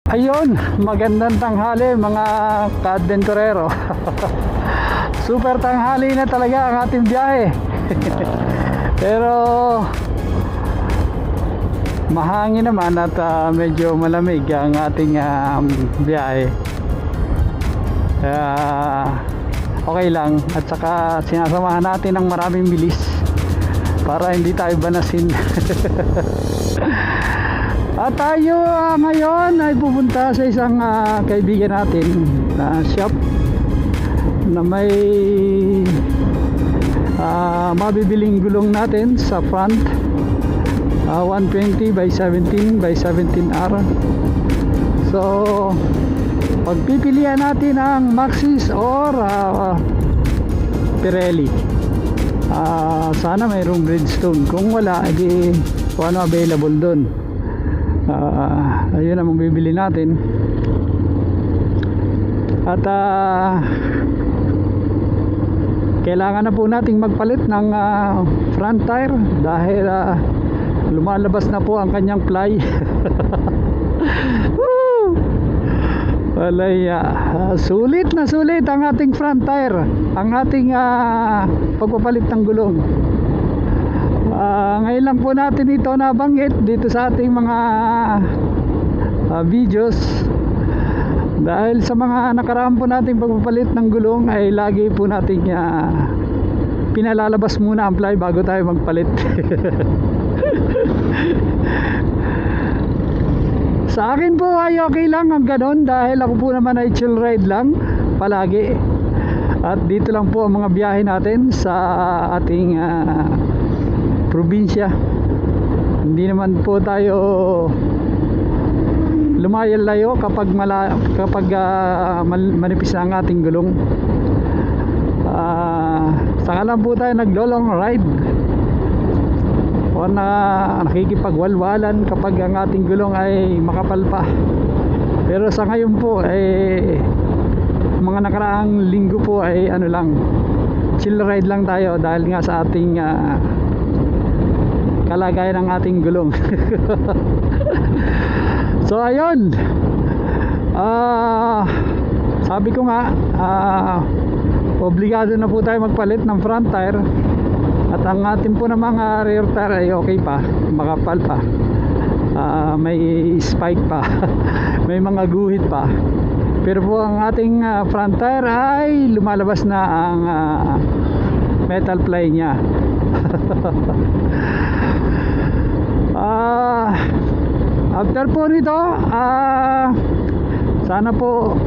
Ayun, magandang tanghali mga ka-adventurero. Super tanghali na talaga ang ating biyahe. Pero mahangin naman at medyo malamig ang ating biyahe. Okay lang, at saka sinasamahan natin ng maraming bilis para hindi tayo banasin. At tayo ngayon ay pupunta sa isang kaibigan natin na shop na may mabibiling gulong natin sa front, 120 by 17 by 17R. So pagpipilian natin ang Maxxis or Pirelli. Sana mayroong Bridgestone, kung wala edi kung ano available doon. Ayun ang mabibili natin. At kailangan na po nating magpalit ng front tire dahil lumalabas na po ang kanyang ply. Walay, sulit na sulit ang ating front tire, ang ating pagpapalit ng gulong. Ngayon lang po natin ito nabanggit dito sa ating mga videos, dahil sa mga nakaraan po nating pagpapalit ng gulong ay lagi po nating pinalalabas muna ang ply bago tayo magpalit. Sa akin po ay okay lang ang ganon, dahil ako po naman ay chill ride lang palagi. At dito lang po ang mga biyahe natin sa ating probinsya. Hindi naman po tayo lumayo kapag manipis na ang ating gulong. Saka lang po tayo naglo-long ride o nakikipagwalwalan kapag ang ating gulong ay makapal pa. Pero sa ngayon po mga nakaraang linggo po ay ano lang, chill ride lang tayo dahil nga sa ating kalagayan ng ating gulong. So ayun, sabi ko nga, obligado na po tayo magpalit ng front tire. At ang ating po na mga rear tire ay okay pa, makapal pa, may spike pa, may mga guhit pa. Pero po ang ating front tire ay lumalabas na ang metal ply nya. After po nito, sana po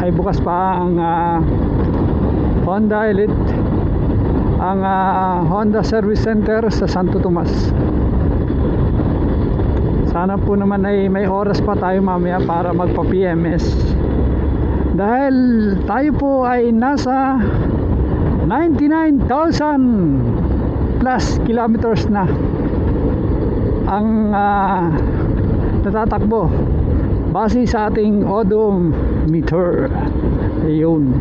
ay bukas pa ang Honda Elite, ang Honda Service Center sa Santo Tomas. Sana po naman ay may oras pa tayo mamaya para magpa PMS, dahil tayo po ay nasa 99,000 plus kilometers na ang natatakbo base sa ating odometer. Ayun.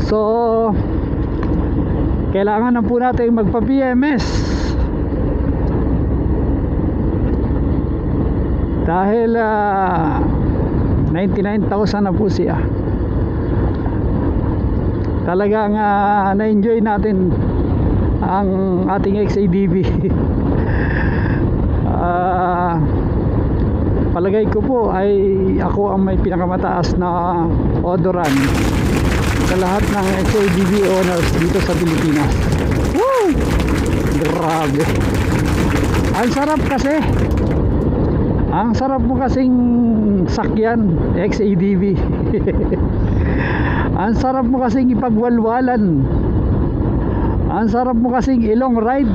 So kailangan na po natin magpa PMS dahil 99,000 na po siya. Talagang na-enjoy natin ang ating XADV. Palagay ko po ay ako ang may pinakamataas na odoran sa lahat ng XADV owners dito sa Pilipinas. Woo! Grabe, ang sarap kasi, ang sarap mo kasing sakyan XADV. Ang sarap mo kasing ipagwalwalan, ang sarap mo kasing ilong ride,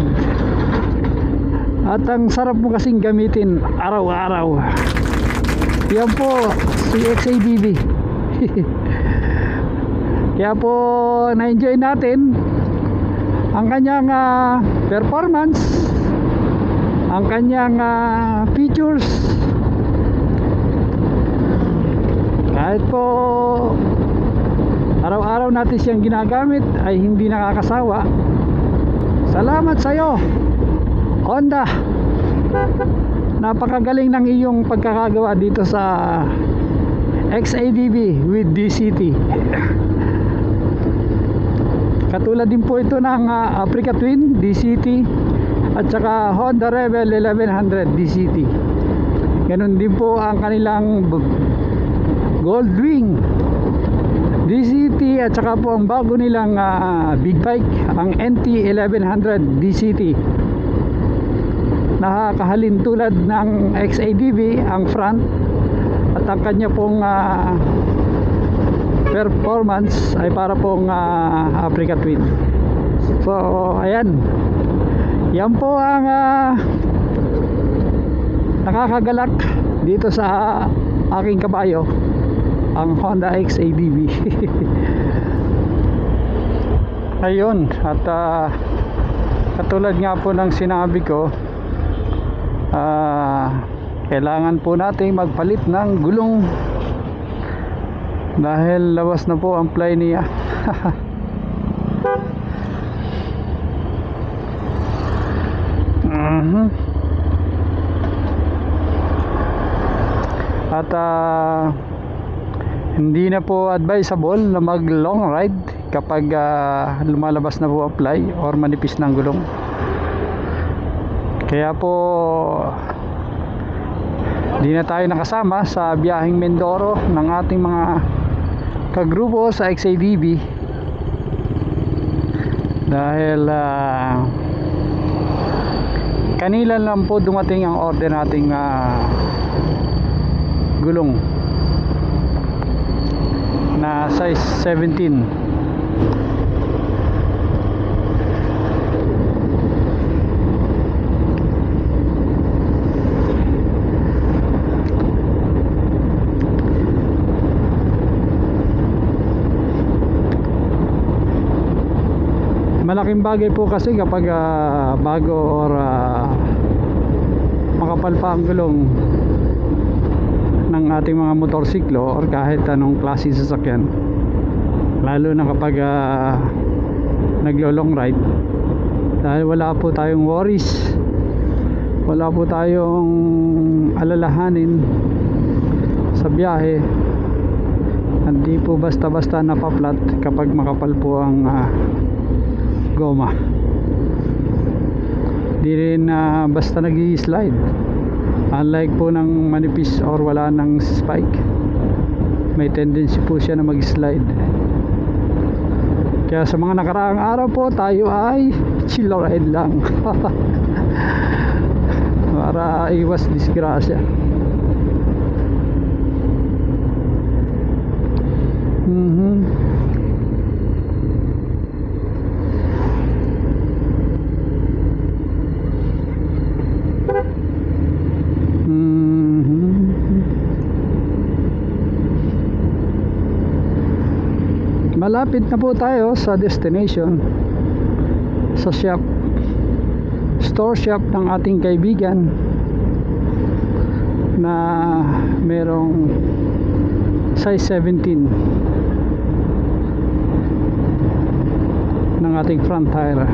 at ang sarap mo kasing gamitin araw-araw. Yan po si XADV. Kaya po na-enjoy natin ang kanyang performance, ang kanyang features. Kahit po araw-araw natin siyang ginagamit ay hindi nakakasawa. Salamat sa iyo, Honda. napakagaling ng iyong pagkakagawa dito sa XADV with DCT. Katulad din po ito ng Africa Twin DCT at saka Honda Rebel 1100 DCT. Ganun din po ang kanilang Goldwing DCT at saka po ang bago nilang big bike, ang NT 1100 DCT. Nakakahalin tulad ng XADV ang front at ang kanya pong performance ay para pong Africa Twin. So ayan, yan po ang nakakagalak dito sa aking kabayo, ang Honda XADV. Ayun, at katulad nga po ng sinabi ko, kailangan po natin magpalit ng gulong dahil lawas na po ang ply niya. At hindi na po advisable na mag long ride kapag lumalabas na po ang ply or manipis ng gulong. Kaya po hindi na tayo nakasama sa biyaheng Mindoro ng ating mga kagrupo sa XADV dahil kanila lang po dumating ang order nating gulong na size 17. Malaking bagay po kasi kapag bago or makapal pa ang gulong ng ating mga motorsiklo or kahit anong klase sasakyan, lalo na kapag naglo-long ride, dahil wala po tayong worries, wala po tayong alalahanin sa biyahe. Hindi po basta-basta napaplat kapag makapal po ang goma. Di rin basta nag-i-slide, unlike po ng manipis or wala ng spike, may tendency po siya na mag-slide. Kaya sa mga nakaraang araw po, tayo ay chill ride lang para iwas disgrasya. Malapit na po tayo sa destination, sa shop, store shop ng ating kaibigan na merong size 17 ng ating front tire.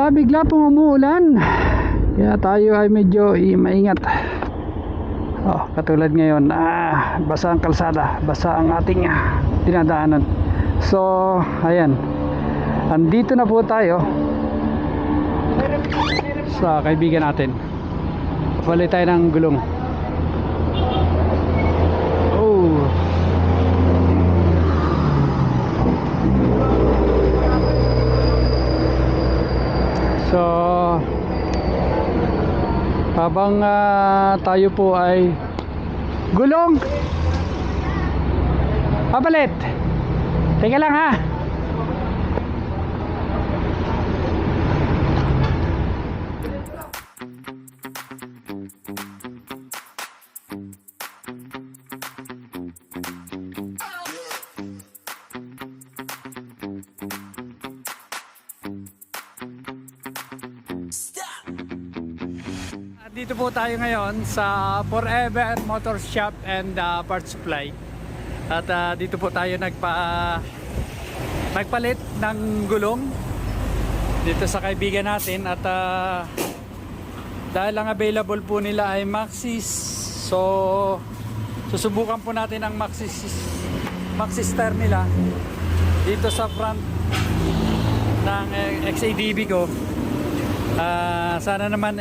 Bigla pong umuulan, kaya tayo ay medyo maingat. Katulad ngayon, basa ang kalsada, basa ang ating dinadaanan. So ayan, andito na po tayo sa kaibigan natin. Balik tayo ng gulong. So habang tayo po ay gulong, papalit, teka lang ha. nandito po tayo ngayon sa Forever Motor Shop and Parts Supply. At dito po tayo nagpalit ng gulong dito sa kaibigan natin. At dahil ang available po nila ay Maxxis, so susubukan po natin ang Maxxis tire nila dito sa front ng XADV ko. Sana naman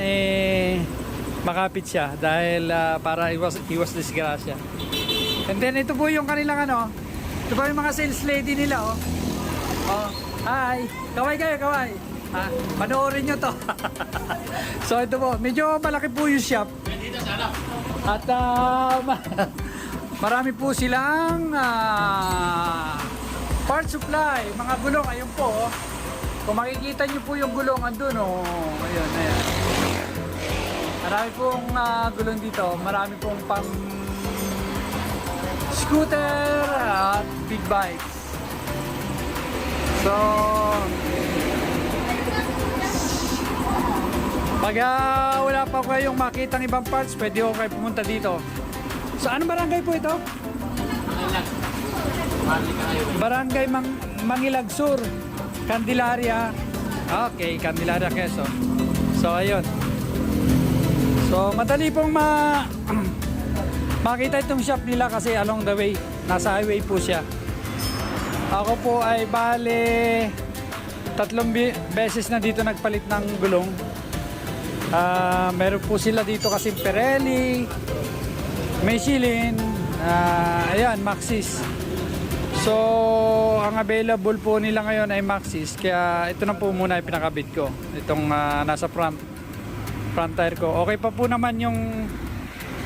makapit siya dahil para iwas disgrasya. And then ito po yung kanilang ito po yung mga sales lady nila hi, kaway kayo, kaway. Panoorin nyo to. So ito po, medyo malaki po yung shop. At marami po silang part supply, mga gulong. Ayun po, kung makikita nyo po yung gulong andun, ayun, ayan. Marami pong gulong dito. Marami pong pang scooter at big bikes. So pag wala pa kayong makitang ibang parts, pwede ko kayo pumunta dito. So anong barangay po ito? Barangay Mangilag Sur, Candelaria. Okay, Candelaria, Quezon. So ayun. So madali pong makita itong shop nila kasi along the way, nasa highway po siya. Ako po ay bale 3 beses na dito nagpalit ng gulong. Meron po sila dito kasi Pirelli, Michelin, ayan, Maxxis. So ang available po nila ngayon ay Maxxis, kaya ito na po muna yung pinakabit ko, itong nasa front tire ko. Okay pa po naman yung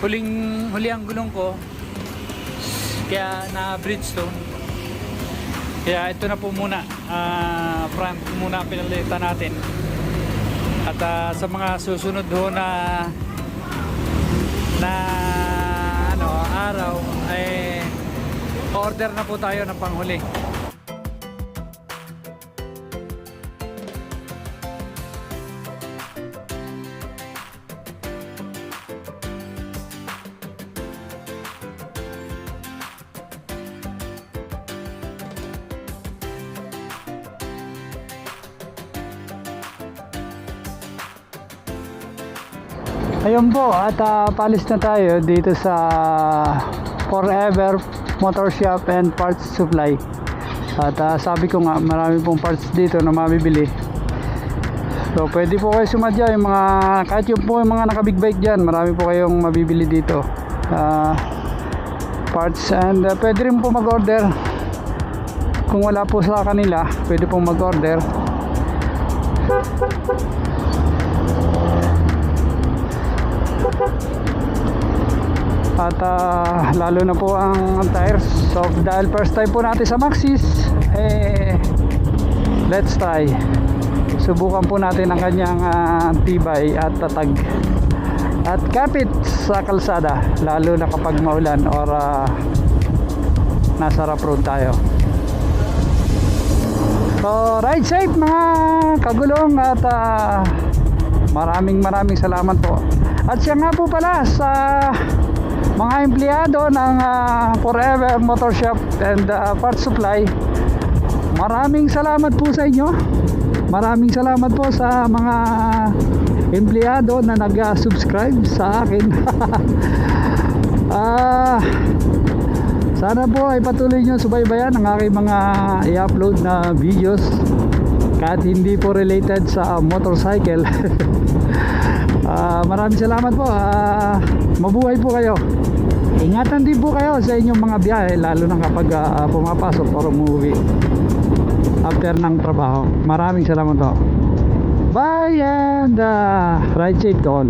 huli ang gulong ko, kaya na Bridgestone, kaya ito na po muna, front muna pinalitan natin. At sa mga susunod ho na araw ay order na po tayo ng panghuli. Ayun po, at palis na tayo dito sa Forever Motor Shop and Parts Supply. At sabi ko nga, marami pong parts dito na mabibili. So pwede po kayo sumadya, yung mga, kahit yung po yung mga naka big bike dyan, marami po kayong mabibili dito, parts. And pwede rin po mag order kung wala po sa kanila, pwede po mag order. At lalo na po ang tires. So dahil first time po natin sa Maxxis, let's try. Subukan po natin ang kanyang tibay at tatag at kapit sa kalsada, lalo na kapag maulan or nasa rough road tayo. So ride safe mga kagulong, at maraming salamat po. At siya nga po pala sa mga empleyado ng Forever Motor Shop and Parts Supply, maraming salamat po sa inyo. Maraming salamat po sa mga empleyado na nag-subscribe sa akin. Sana po ay patuloy nyo subaybayan ang aking mga i-upload na videos kahit hindi po related sa motorcycle. Maraming salamat po. Mabuhay po kayo. Ingatan din po kayo sa inyong mga biyahe, lalo na kapag pumapasok or umuwi after ng trabaho. Maraming salamat po. Bye and ride safe to all.